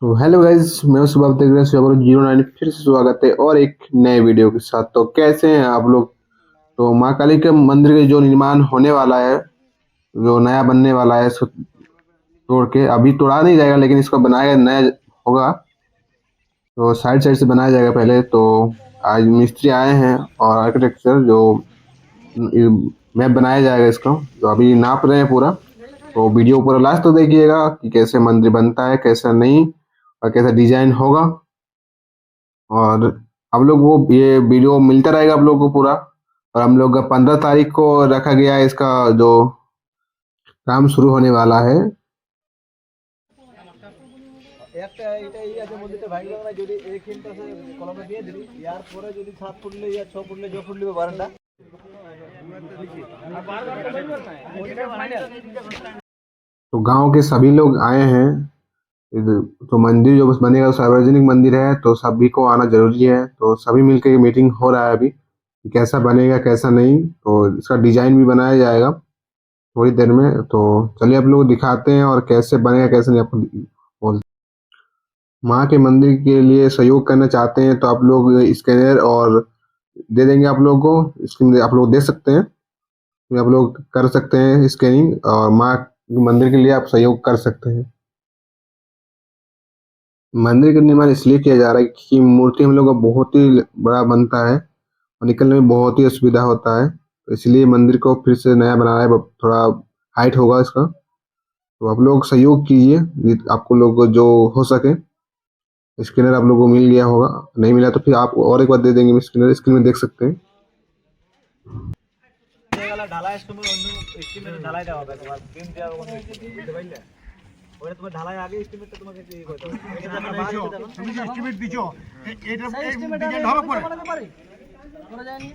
तो hello guys, मैं सुबह आप देख रहे हैं सुबह 09 फिर से स्वागत है और एक नए वीडियो के साथ। तो कैसे हैं आप लोग। तो माँ काली के मंदिर के जो निर्माण होने वाला है, जो नया बनने वाला है, इसको तोड़ के अभी तोड़ा नहीं जाएगा लेकिन इसको बनाया नया होगा। तो साइड साइड से बनाया जाएगा पहले। तो आज मिस्त्री आए हैं और आर्किटेक्चर जो मैप बनाया जाएगा इसका, तो अभी नाप रहे हैं पूरा। तो वीडियो पूरा लास्ट तक देखिएगा कि कैसे मंदिर बनता है, कैसा नहीं, और कैसा डिजाइन होगा। और हम लोग को ये वीडियो मिलता रहेगा आप लोगों को पूरा। और हम लोग का 15 तारीख को रखा गया है इसका जो काम शुरू होने वाला है। একটা এটাই আছে মন্দিরটা ভাঙি না যদি এই কিনটা কলমে দিয়ে দিবি ইয়ার পরে যদি 7 ফুট লে ইয়া 6 ফুট লে जो फुट ले বারান্দা तो गांव के सभी लोग आए हैं इधर। तो मंदिर जो बस बनेगा सार्वजनिक मंदिर है, तो सभी को आना जरूरी है। तो सभी मिलकर ये मीटिंग हो रहा है अभी कि कैसा बनेगा कैसा नहीं। तो इसका डिजाइन भी बनाया जाएगा थोड़ी देर में। तो चलिए आप लोग दिखाते हैं और कैसे बनेगा कैसे नहीं। आपको बोल माँ के मंदिर के लिए सहयोग करना चाहते हैं तो आप लोग स्कैनर और दे देंगे आप लोगों को। स्क्रीन आप लोग दे सकते हैं, तो आप लोग कर सकते हैं स्कैनिंग और माँ के मंदिर के लिए आप सहयोग कर सकते हैं। मंदिर का निर्माण इसलिए किया जा रहा है कि मूर्ति हम लोग का बहुत ही बड़ा बनता है और निकलने में बहुत ही असुविधा होता है। तो इसलिए मंदिर को फिर से नया बनाना है, थोड़ा हाइट होगा इसका। तो आप लोग सहयोग कीजिए, आपको लोग जो हो सके। स्कैनर आप लोगों को मिल गया होगा, नहीं मिला तो फिर आप और एक बार दे देंगे स्कैनर, स्क्रीन में देख सकते हैं। ঢালাই সময় অন্য এস্টিমেটে ঢালাই দেওয়া হবে তোমার বিম দেওয়া হবে বুঝতে পারলে ওটা তোমার ঢালাই আগে এস্টিমেটটা তোমাকে দিয়ে করতে হবে এটা আমার বাড়িতে দেব তুমি যে এস্টিমেট দিছো এটা ডিজাইন হবে পরে বানাতে পারি করা যায় না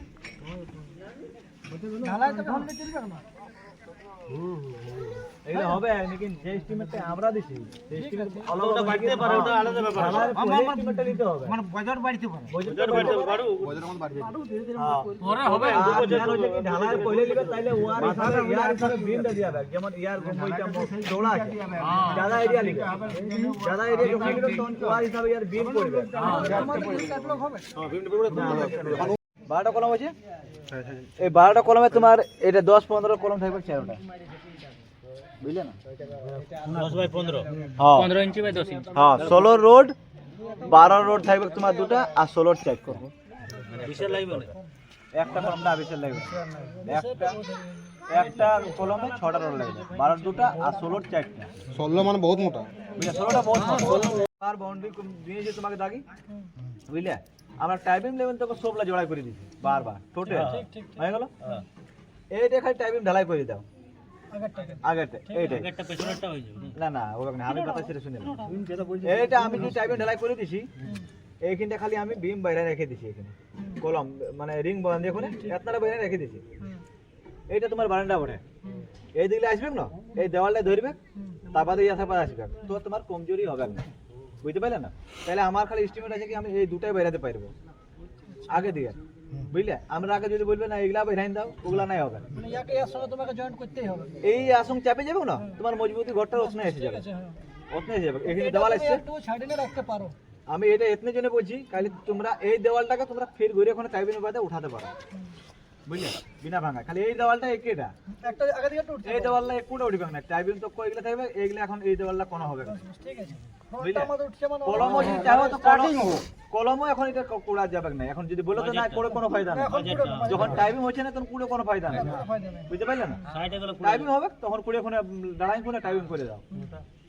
ঢালাই তো ফোন মে চলবে না এগুলো হবে लेकिन যে এস্টিমেটটা আমরা দিছি সেই এস্টিমেট আলাদা বাড়তে পারে ওটা আলাদা ব্যাপার আমার এস্টিমেটটা দিতে হবে মানে বাজার বাড়তে পারে বাজার বাড়তে পারে বাজার মান বাড়বে পরে হবে ঢালাই পहिले লিবে তাইলে ওয়ার হিসাবে ইয়ার হিসাবে বিমটা দিয়া হবে যেমন ইয়ার গম্বইটা চওড়া আছে ज्यादा এরিয়া লিবে ज्यादा এরিয়া যখন লিবে তখন ওয়ার হিসাবে ইয়ার বিম পড়বে ক্যাটালগ হবে হ্যাঁ বিমটা পড়বে 12টা কলম আছে এই 12টা কলমে তোমার এটা 10 15 কলম থাকবে চারটা বুঝলে না 10 বাই 15 হ্যাঁ 15 ইঞ্চি বাই 10 ইঞ্চি হ্যাঁ 16 রোড 12 রোড থাকবে তোমার দুটো আর 16 চেক করব বিশাল লাগবে না একটা কলম না বিশাল লাগবে একটা কলমে 6টা রোড লাগবে 12 দুটো আর 16 চেকটা 16 মানে बहुत मोटा। বুঝলে 16টা বহুত মোটা আর বাউন্ডারি দিয়ে যে তোমাকে দাগি বুঝলে আমরা টাইপিং লেভেল থেকে সবলা জোড়াই করে দিছি বারবার টোটাল হয়ে গেল এইটা খালি টাইপিং ঢালাই করে দাও আগেরটা এইটা পেছনেরটা হয়ে যাবে না না ওটা না আমি কথা ছেড়ে শুনে এইটা আমি যে টাইপিং ঢালাই করে দিছি এইখানটা খালি আমি বিম বাইরে রেখে দিছি এখানে কলম মানে রিং বাঁধা দেখো না এতটা বাইরে রেখে দিছি এইটা তোমার বারান্দা ওঠে এই দিকে আসবে না এই দেওয়ালটা ধরবে তারপরে এই আশা পাশে আসবে তো তোমার কমজোরি হবে না বুঝতে পারলে না তাহলে আমার খালি এস্টিমেট আছে কি আমি এই দুটাই বাইরাতে পারবো আগে দিয়ে বুঝলে আমরা আগে যদি বলবে না এগুলা বাইরাইন দাও ওগুলা নাই হবে মানে ইয়াকে এর সঙ্গে তোমাকে জয়েন্ট করতেই হবে এই আসং চাপে যাবে না তোমার মজবুতি ঘরটা ওখানে এসে যাবে ওখানে এসে যাবে এখানে দেওয়াল আছে একটু ছাড়িয়ে রাখতে পারো আমি এটা এতনে জন্য বলছি কালি তোমরা এই দেওয়ালটাকে তোমরা ফের ঘুরে ওখানে টাইপিং বাদে উঠাতে পারো বুঝলে বিনা ভাঙা খালি এই দেওয়ালটা একেটা একটা আগে দিকে উঠছে এই দেওয়ালটা একটু উঠবে না টাইপিং তো কইগুলা থাকবে এইগুলা এখন এই দেওয়ালটা কোন হবে না ঠিক আছে কলমও যদি চাও তো কলমও এখন এটা কোড়া যাবে না এখন যদি বলো তো না কোড়ে কোনো ফায়দা নেই যখন টাইপিং হচ্ছে না তখন কোড়ে কোনো ফায়দা নেই বুঝতে পারলে না টাইপিং হবে তখন কোড়ে ওখানে দাঁড়াই করে টাইপিং করে দাও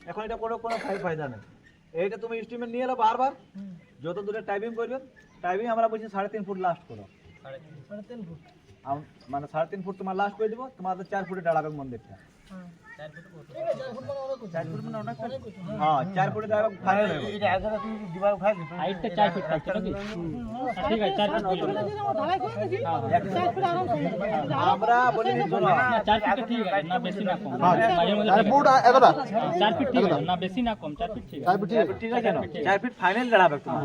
এখন এটা কোড়ে কোনো ফায়দা নেই এইটা তুমি এস্টিমেট নিয়ে এলো বারবার যত দূরে টাইপিং করবে টাইপিং আমরা বলছি 3.5 ফুট লাস্ট করো 3.5 ফুট মানে 3.5 ফুট তোমার লাস্ট করে দিব তোমাদের 4 ফুটে দাঁড়াবে মন্দিরটা 4 ফুট ঠিক আছে 4 ফুট মানে অনেক 4 ফুট মানে অনেক হ্যাঁ 4 ফুটে দাঁড়াবে ফাইনাল হবে এটা আগে তুমি দিবার উঠাই দিছো হাইটটা 4 ফুট থাকছে নাকি ঠিক আছে 4 ফুট ঢালাই করে দিছি 4 ফুট আরাম করে আমরা বলি শোনো 4 ফুট ঠিক আছে না বেশি না কম মাঝে মধ্যে 4 ফুট এতটা 4 ফুট ঠিক আছে না বেশি না কম 4 ফুট ঠিক আছে 4 ফুট ঠিক আছে না 4 ফুট ফাইনাল দাঁড়াবে তোমার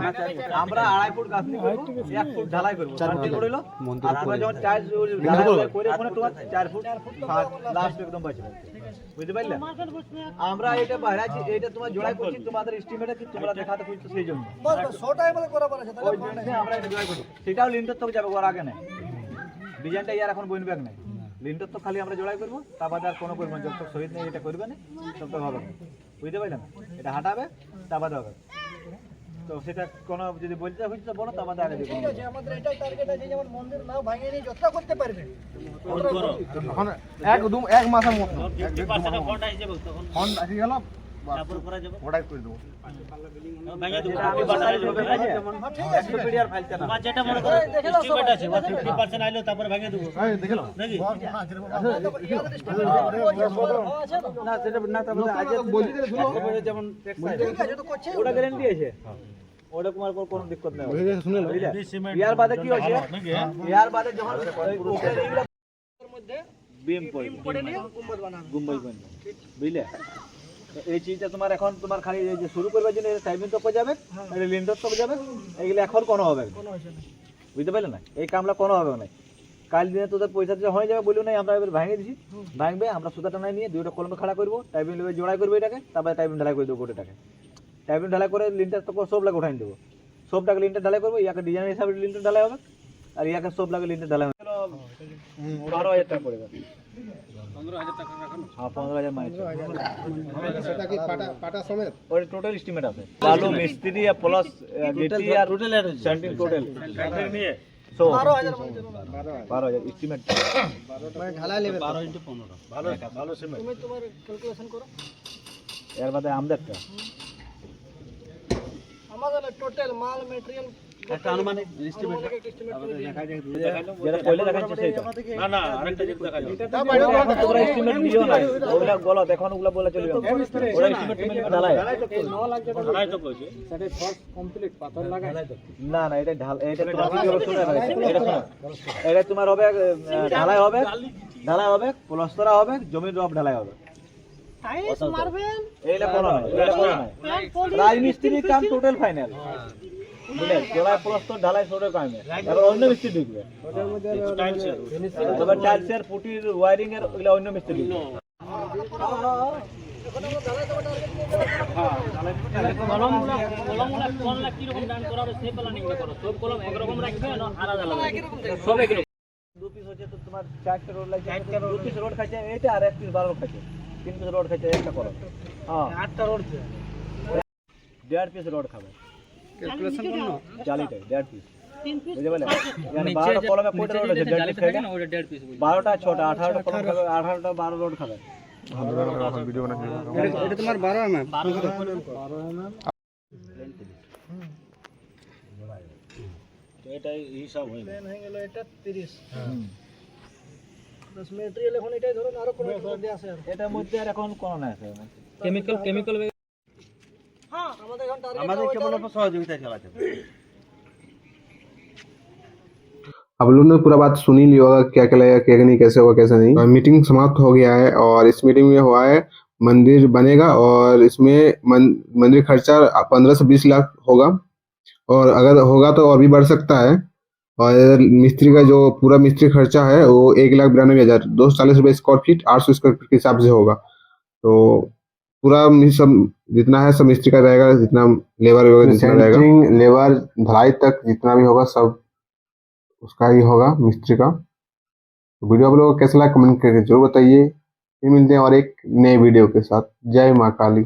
আমরা 2.5 ফুট গাছনি করব 1 ফুট ঢালাই করব 4 ফুট হলো আর আমরা যখন 4 ঢালাই করে ওখানে তোমার 4 ফুট লাস্ট একদম বাঁচবে ঠিক আছে বুঝতে পারলে আমরা এটা বাইরে আছি, এটা তোমার জোড়াই করছি তোমাদের এস্টিমেটে কি তোমরা দেখাতে খুঁজছো সেই জন্য ওই জন্য আমরা এটা জোড়াই করি। সেটাও লিন্টার তো যাবে ওর আগে নেই, ডিজাইনটা ইয়ার এখন বইন ব্যাগ নেই, লিন্টার তো খালি আমরা জোড়াই করবো, তারপর আর কোনো করবো না, যত শহীদ নেই এটা করবে না তত হবে না, বুঝতে পারলেন? এটা হাঁটাবে তারপর হবে। তো সেটা কোনো যদি বলতে হচ্ছে বলো তারপর আগে দিবো। ঠিক আছে, আমাদের এটাই টার্গেট আছে যেমন মন্দির না ভাঙে নিয়ে যতটা করতে পারবে এখন একদম এক মাসের মতো ফন্ড আসবে তখন ফন্ড আসি গেল তারপর করা যাবে ওটাই করে দেবো। ভাঙা দেবো আমি বাজারে ঢোকে না, একশো পিডিয়ার ফাইলটা না। তোমার যেটা মনে করো এস্টিমেট আছে 50% আইলো তারপর ভাঙা দেবো এই দেখলো নাকি না সেটা না, তারপরে আজ বলি দিলে শুনো যেমন ঠিক আছে তো করছে ওটা গ্যারান্টি আছে, ওটা তোমার কোনো দিক্কত নেই। শুনে বুঝলে সিমেন্ট ইয়ার বাদে কি হচ্ছে, ইয়ার বাদে যখন বিম করে নিয়ে গুম্বদ বানাবে গুম্বই বানবে, বুঝলে? তো এই চিজটা তোমার এখন তোমার খালি এই যে শুরু করবার জন্য টাইমিং তো যাবে, লিন্টার তো যাবে, এইগুলো এখন কোনো হবে না, কোনো হয়েছে না বুঝতে পারলে না? এই কামলা কোনো হবে না। কাল দিনে তোদের পয়সা দিয়ে হয়ে যাবে বললো নাই, আমরা এবার ভাঙে দিছি, ভাঙবে আমরা সুতা টানাই নিয়ে দুইটা কলমে খাড়া করবো, টাইপিং লেবে জোড়াই করবো এটাকে, তারপরে টাইপিং ঢালাই করে দেবো গোটাটাকে, টাইপিং ঢালাই করে লিন্টার তো সব লাগে উঠাই দেবো, সবটাকে লিন্টার ঢালাই করবো, ইয়াকে ডিজাইন হিসাবে লিন্টার ঢালাই হবে, আর ইয়াকে সব লাগে লিন্টার ঢালাই হবে। 12,000 টাকা পড়বে, 15,000 টাকা রাখুন হ্যাঁ 15,000 মাইনে সেটা কি পাটা সমেত ওর টোটাল এস্টিমেট আছে, বালু মিস্ত্রি আর প্লাস গেটি আর টোটাল সেন্টিং টোটাল নিয়ে 12,000 বলছে 12,000 এস্টিমেট। মানে ঢালাই নেবে 12 × 15 ভালো ভালো সিমেন্ট তুমি তোমার ক্যালকুলেশন করো এর বাদে আমদেরটা আমাদের টোটাল মাল ম্যাটেরিয়াল একটা আনুমানিক এস্টিমেট এস্টিমেট করে দিই যেটা কইলে দেখাচ্ছে সেটা না না আরেকটা যেটা দেখা যাবে এখন তোমরা এস্টিমেট দিও না, ওগুলা বলো দেখুন, ওগুলা বলে চলবে, ওরা এস্টিমেট মিলে ঢালাই ঢালাই তো কইছে না না, এটা ঢাল, এটা তোমার ভিডিও শুনে রাখো, এটা শোনো, এটা তোমার হবে ঢালাই হবে, ঢালাই হবে প্লাস্তরা হবে, জমির রব ঢালাই হবে, টাইস মারবেন এইলা কোনো নাই, এইলা কোনো নাই, রাজমিস্ত্রি কাম টোটাল ফাইনাল, বুঝলে? জোড়ায় প্লাস্তর ঢালাই সরে কামে, এবার অন্য মিস্ত্রি ঢুকবে, তবে টাইলসের পুটির ওয়্যারিং এর ওগুলা অন্য মিস্ত্রি ঢুকবে। কলমগুলো কোন লাখ কি রকম দান করা হবে সেই প্ল্যানিং করো, সব কলম এক রকম রাখবে না আলাদা আলাদা সব এক রকম। দু পিস হচ্ছে তো তোমার 4টা রোড লাগছে, 2 পিস রোড খাচ্ছে এটা, আর 1 পিস 12 খাচ্ছে, 3 পিস রোড খাচ্ছে একটা কলম, হ্যাঁ 8টা রোড, 1.5 পিস রোড খাবে, ক্যালকুলেশন করো জালিটা 1.5 পিস, বুঝতে পারলে? মানে 12 কলমে কয়টা রোড আছে, 1.5 পিস খাবে না, ওটা 1.5 পিস, 12টা 6টা 18টা কলম খাবে, 18টা 12 রোড খাবে। ভিডিও বানাচ্ছি, এটা তোমার 12 mm তো এটাই হিসাব হয়ে প্ল্যান হয়ে গেল এটা 30 প্লাস ম্যাটেরিয়াল এখন এটাই ধরুন আরো কোনো একটা দেয়া আছে আর এটার মধ্যে আর এখন কোন না আছে কেমিক্যাল হ্যাঁ আমাদের এখন টার্গেট আমাদের কেবল সহযোগিতা চালাতে आप लोगों ने पूरा बात सुनी ली होगा, क्या क्या लगेगा क्या नहीं, कैसे होगा कैसे नहीं। मीटिंग समाप्त हो गया है और इस मीटिंग में हुआ है मंदिर बनेगा और इसमें मंदिर खर्चा 15 से 20 लाख होगा, और अगर होगा तो और भी बढ़ सकता है। और मिस्त्री का जो पूरा मिस्त्री खर्चा है वो 1,92,000 240 रुपये स्क्वायर फीट 800 स्क्वायर फीट के हिसाब से होगा। तो पूरा सब जितना है सब मिस्त्री का रहेगा, जितना लेबर वगैरह जितना रहेगा, लेबर ढलाई तक जितना भी होगा सब उसका ही होगा मिस्त्री का। तो वीडियो आप लोगों को कैसा लगा कमेंट करके जरूर बताइए। फिर मिलते हैं और एक नए वीडियो के साथ। जय माँ काली।